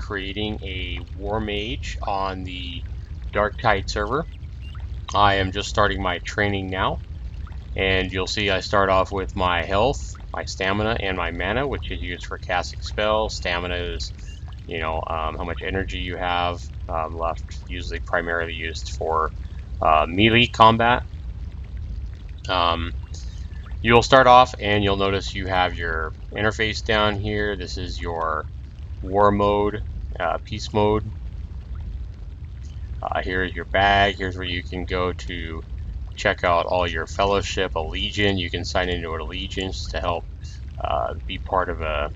creating a war mage on the Darktide server. I am just starting my training now, and you'll see I start off with my health, my stamina, and my mana, which is used for casting spells. Stamina is, how much energy you have left, usually primarily used for melee combat. You'll start off and you'll notice you have your interface down here. This is your war mode, peace mode. Here's your bag. Here's where you can go to check out all your fellowship, a legion. You can sign into an allegiance to help be part of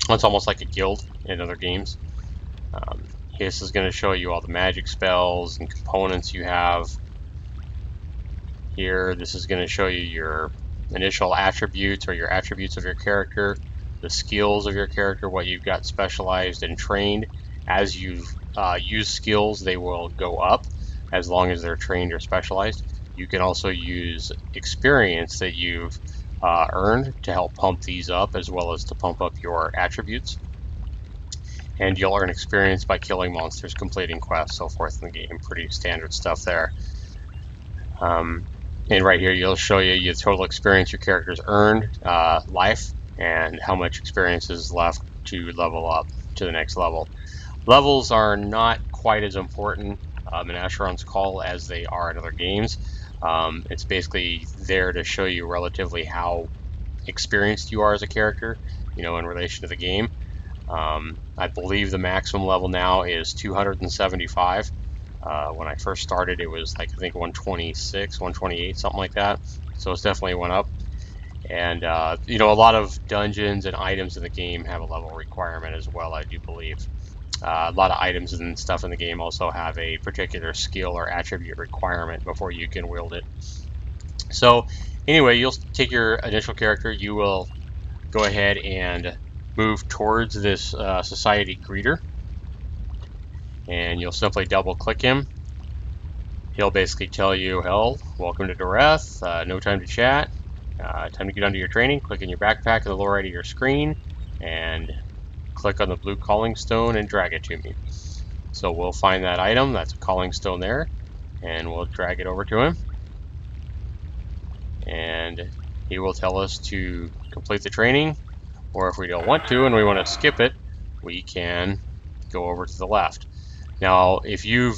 it's almost like a guild in other games. This is going to show you all the magic spells and components you have. Here, this is going to show you your initial attributes or your attributes of your character, the skills of your character, what you've got specialized and trained. As you use skills, they will go up as long as they're trained or specialized. You can also use experience that you've earned to help pump these up, as well as to pump up your attributes. And you'll earn experience by killing monsters, completing quests, so forth in the game. Pretty standard stuff there. And right here, you'll show you your total experience your character's earned, life, and how much experience is left to level up to the next level. Levels are not quite as important in Asheron's Call as they are in other games. It's basically there to show you relatively how experienced you are as a character, in relation to the game. I believe the maximum level now is 275. When I first started, it was like, I think 126, 128, something like that. So it's definitely went up. And, a lot of dungeons and items in the game have a level requirement as well, I do believe. A lot of items and stuff in the game also have a particular skill or attribute requirement before you can wield it. So anyway, you'll take your initial character, you will go ahead and move towards this society greeter, and you'll simply double click him. He'll basically tell you, welcome to Dereth, no time to chat, time to get onto your training. Click in your backpack in the lower right of your screen and click on the blue calling stone and drag it to me. So we'll find that item, that's a calling stone there, and we'll drag it over to him. And he will tell us to complete the training, or if we don't want to and we want to skip it, we can go over to the left. Now, if you're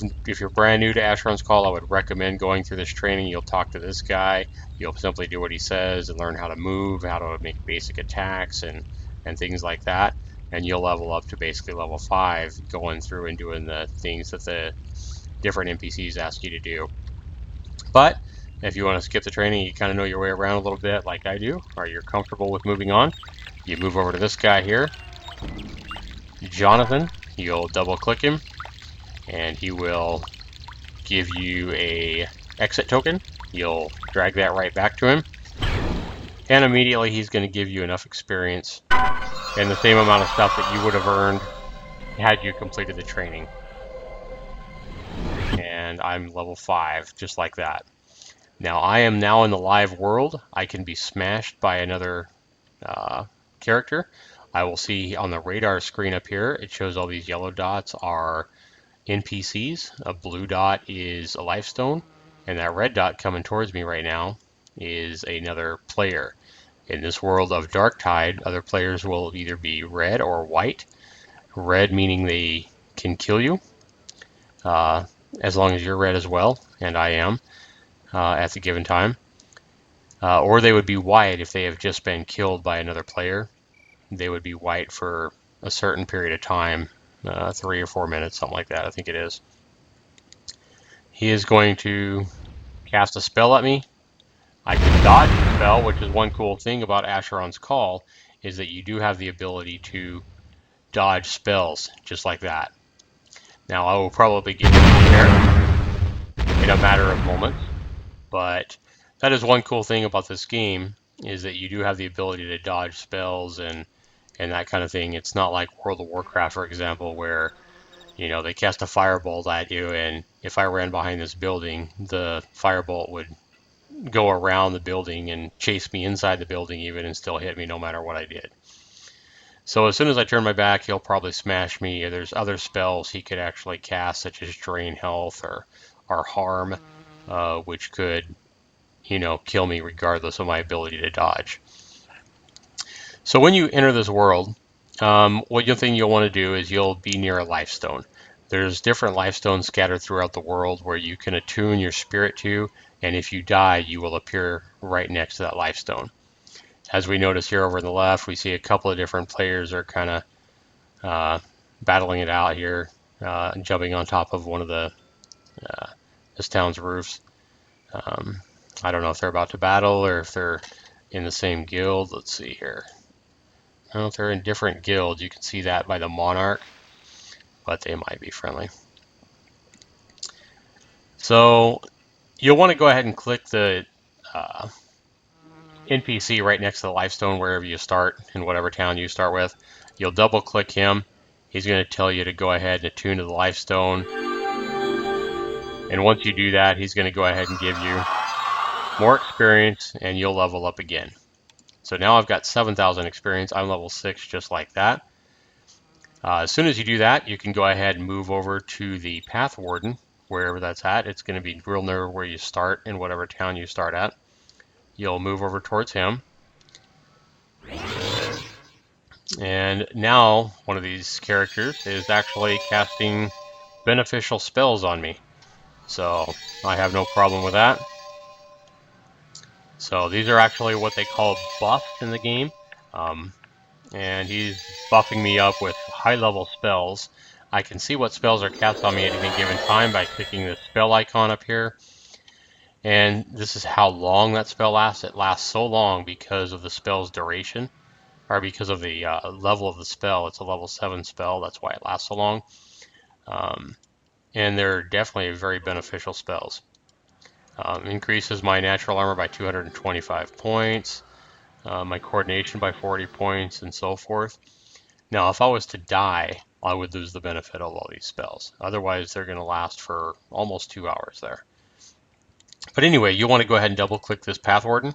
brand new to Asheron's Call, I would recommend going through this training. You'll talk to this guy, you'll simply do what he says and learn how to move, how to make basic attacks and things like that. And you'll level up to basically level 5, going through and doing the things that the different NPCs ask you to do. But if you want to skip the training, you kind of know your way around a little bit like I do, or you're comfortable with moving on, you move over to this guy here, Jonathan. You'll double click him and he will give you a exit token. You'll drag that right back to him, and immediately he's going to give you enough experience and the same amount of stuff that you would have earned had you completed the training. And I'm level 5, just like that. Now I am now in the live world. I can be smashed by another character. I will see on the radar screen up here, it shows all these yellow dots are NPCs. A blue dot is a lifestone, and that red dot coming towards me right now is another player. In this world of Darktide, other players will either be red or white. Red meaning they can kill you, as long as you're red as well, and I am at the given time. Or they would be white if they have just been killed by another player. They would be white for a certain period of time, 3 or 4 minutes, something like that, I think it is. He is going to cast a spell at me. I can dodge the spell, which is one cool thing about Asheron's Call, is that you do have the ability to dodge spells, just like that. Now, I will probably get there in a matter of moments, but that is one cool thing about this game, is that you do have the ability to dodge spells and that kind of thing. It's not like World of Warcraft, for example, where they cast a firebolt at you, and if I ran behind this building, the firebolt would go around the building and chase me inside the building even and still hit me no matter what I did. So as soon as I turn my back, he'll probably smash me. There's other spells he could actually cast, such as Drain Health or Harm, which could, kill me regardless of my ability to dodge. So when you enter this world, one thing you'll want to do is you'll be near a lifestone. There's different lifestones scattered throughout the world where you can attune your spirit to, and if you die, you will appear right next to that lifestone. As we notice here over on the left, we see a couple of different players are kind of battling it out here, jumping on top of one of this town's roofs. I don't know if they're about to battle or if they're in the same guild. Let's see here. I don't know if they're in different guilds. You can see that by the monarch, but they might be friendly. So you'll want to go ahead and click the NPC right next to the lifestone wherever you start, in whatever town you start with. You'll double click him. He's going to tell you to go ahead and attune to the lifestone. And once you do that, he's going to go ahead and give you more experience, and you'll level up again. So now I've got 7,000 experience. I'm level 6 just like that. As soon as you do that, you can go ahead and move over to the pathwarden, wherever that's at. It's going to be real near where you start in whatever town you start at. You'll move over towards him. And now one of these characters is actually casting beneficial spells on me. So I have no problem with that. So these are actually what they call buffs in the game. And he's buffing me up with high-level spells. I can see what spells are cast on me at any given time by clicking the spell icon up here. And this is how long that spell lasts. It lasts so long because of the spell's duration, or because of the level of the spell. It's a level 7 spell, that's why it lasts so long. And they're definitely very beneficial spells. Increases my natural armor by 225 points, my coordination by 40 points, and so forth. Now, if I was to die, I would lose the benefit of all these spells. Otherwise, they're going to last for almost 2 hours there. But anyway, you want to go ahead and double-click this pathwarden.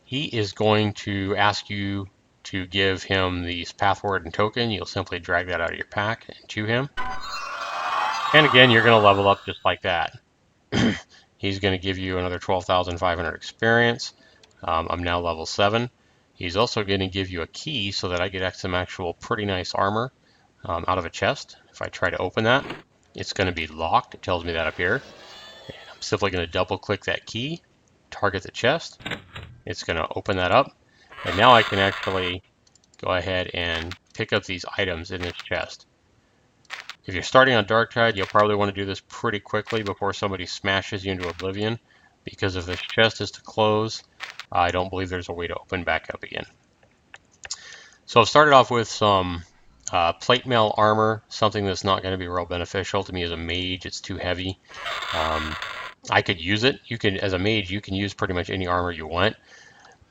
He is going to ask you to give him the pathwarden token. You'll simply drag that out of your pack and to him. And again, you're going to level up just like that. He's going to give you another 12,500 experience. I'm now level 7. He's also going to give you a key so that I get some actual pretty nice armor out of a chest. If I try to open that, it's going to be locked. It tells me that up here. And I'm simply going to double click that key, target the chest. It's going to open that up. And now I can actually go ahead and pick up these items in this chest. If you're starting on Darktide, you'll probably want to do this pretty quickly before somebody smashes you into oblivion, because if this chest is to close, I don't believe there's a way to open back up again. So I've started off with some plate mail armor, something that's not going to be real beneficial to me as a mage. It's too heavy. I could use it. As a mage, you can use pretty much any armor you want,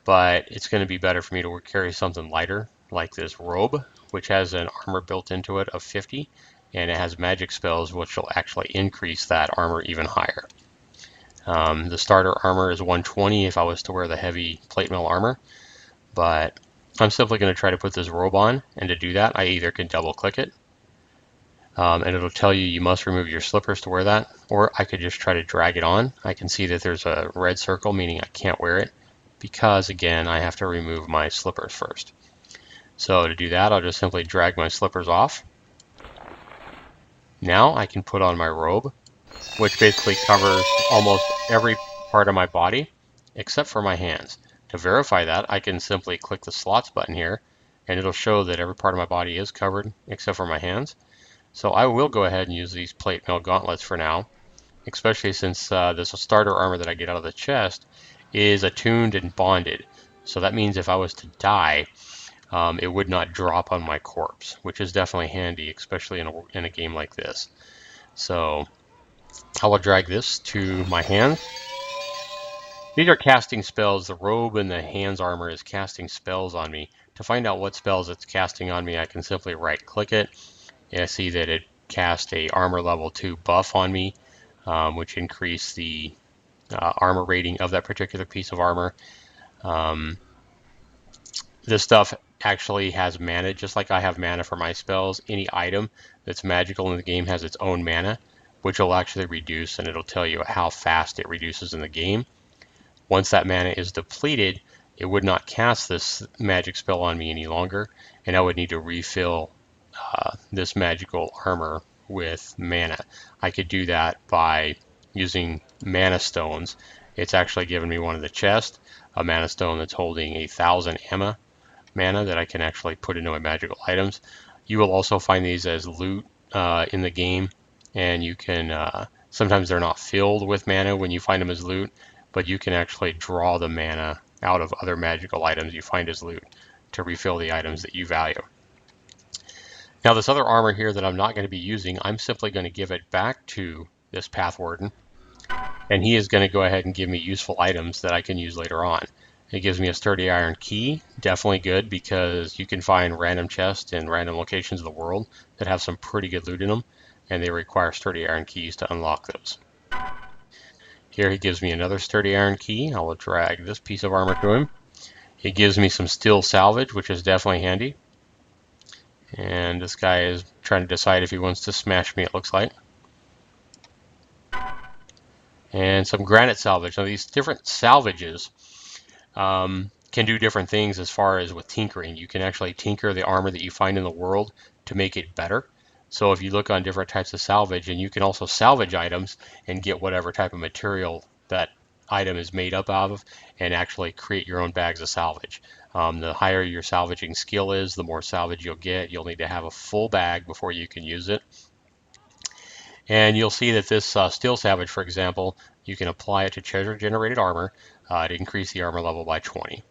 but it's going to be better for me to carry something lighter, like this robe, which has an armor built into it of 50. And it has magic spells which will actually increase that armor even higher. The starter armor is 120 if I was to wear the heavy plate mail armor, but I'm simply going to try to put this robe on, and to do that I either can double click it, and it'll tell you must remove your slippers to wear that, or I could just try to drag it on. I can see that there's a red circle meaning I can't wear it, because again I have to remove my slippers first. So to do that, I'll just simply drag my slippers off. Now I can put on my robe, which basically covers almost every part of my body except for my hands. To verify that, I can simply click the slots button here, and it'll show that every part of my body is covered except for my hands. So I will go ahead and use these plate mail gauntlets for now, especially since this starter armor that I get out of the chest is attuned and bonded. So that means if I was to die, it would not drop on my corpse, which is definitely handy, especially in a game like this. So I will drag this to my hands. These are casting spells. The robe and the hands armor is casting spells on me. To find out what spells it's casting on me, I can simply right click it. And I see that it cast a armor level 2 buff on me, which increased the armor rating of that particular piece of armor. This stuff actually has mana, just like I have mana for my spells. Any item that's magical in the game has its own mana, which will actually reduce, and it'll tell you how fast it reduces in the game. Once that mana is depleted, it would not cast this magic spell on me any longer, and I would need to refill this magical armor with mana. I could do that by using mana stones. It's actually given me one of the chests, a mana stone that's holding 1,000 mana that I can actually put into my magical items. You will also find these as loot in the game, and you can, sometimes they're not filled with mana when you find them as loot, but you can actually draw the mana out of other magical items you find as loot to refill the items that you value. Now this other armor here that I'm not going to be using, I'm simply going to give it back to this pathwarden, and he is going to go ahead and give me useful items that I can use later on. It gives me a sturdy iron key, definitely good because you can find random chests in random locations of the world that have some pretty good loot in them, and they require sturdy iron keys to unlock those. Here he gives me another sturdy iron key. I will drag this piece of armor to him. He gives me some steel salvage, which is definitely handy. And this guy is trying to decide if he wants to smash me, it looks like. And some granite salvage. Now these different salvages can do different things as far as with tinkering. You can actually tinker the armor that you find in the world to make it better. So if you look on different types of salvage, and you can also salvage items and get whatever type of material that item is made up of and actually create your own bags of salvage. The higher your salvaging skill is, the more salvage you'll get. You'll need to have a full bag before you can use it. And you'll see that this steel salvage, for example, you can apply it to treasure generated armor to increase the armor level by 20.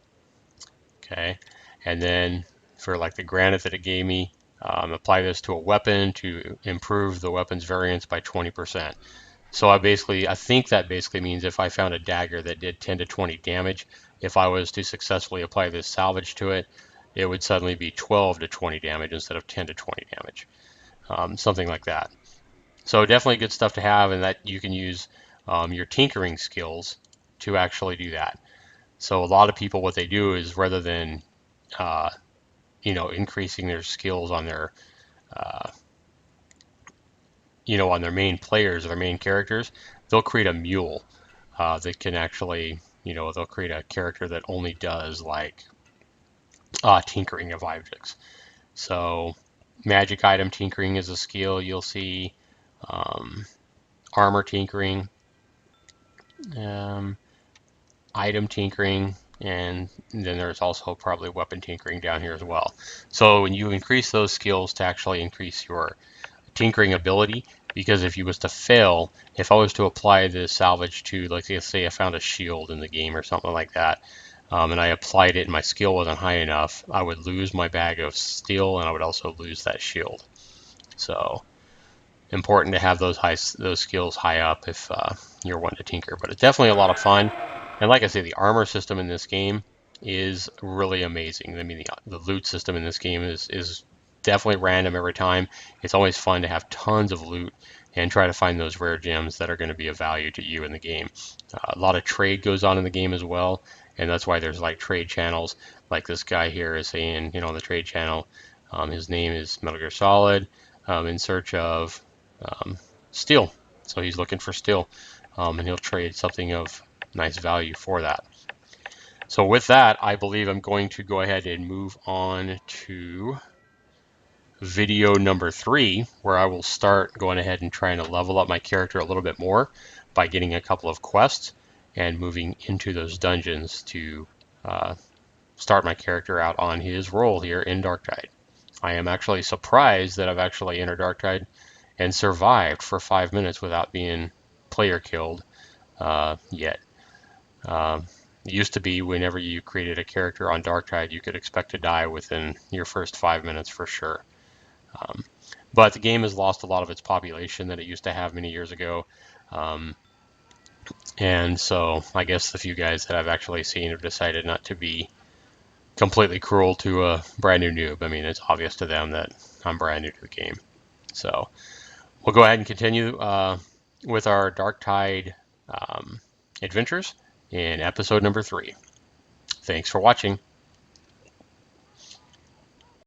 Okay, and then for like the granite that it gave me, apply this to a weapon to improve the weapon's variance by 20%. So I think that basically means if I found a dagger that did 10 to 20 damage, if I was to successfully apply this salvage to it, it would suddenly be 12 to 20 damage instead of 10 to 20 damage, something like that. So definitely good stuff to have, and that you can use your tinkering skills to actually do that. So a lot of people, what they do is rather than increasing their skills on their on their main players or their main characters, they'll create a mule that can actually, they'll create a character that only does like tinkering of objects. So magic item tinkering is a skill you'll see, armor tinkering, item tinkering, and then there's also probably weapon tinkering down here as well. So when you increase those skills to actually increase your tinkering ability, because if you was to fail, if I was to apply this salvage to, like, let's say I found a shield in the game or something like that, and I applied it and my skill wasn't high enough, I would lose my bag of steel and I would also lose that shield. So important to have those skills high up if you're wanting to tinker. But it's definitely a lot of fun. And like I say, the armor system in this game is really amazing. I mean, the loot system in this game is definitely random every time. It's always fun to have tons of loot and try to find those rare gems that are going to be of value to you in the game. A lot of trade goes on in the game as well, and that's why there's like trade channels. Like this guy here is saying, on the trade channel, his name is Metal Gear Solid, in search of steel. So he's looking for steel, and he'll trade something of nice value for that. So with that, I believe I'm going to go ahead and move on to video number 3, where I will start going ahead and trying to level up my character a little bit more by getting a couple of quests and moving into those dungeons to start my character out on his role here in Darktide. I am actually surprised that I've actually entered Darktide and survived for 5 minutes without being player killed yet. It used to be whenever you created a character on Darktide, you could expect to die within your first 5 minutes for sure. But the game has lost a lot of its population that it used to have many years ago. And so I guess the few guys that I've actually seen have decided not to be completely cruel to a brand new noob. I mean, it's obvious to them that I'm brand new to the game. So we'll go ahead and continue with our Darktide adventures in episode number 3. Thanks for watching.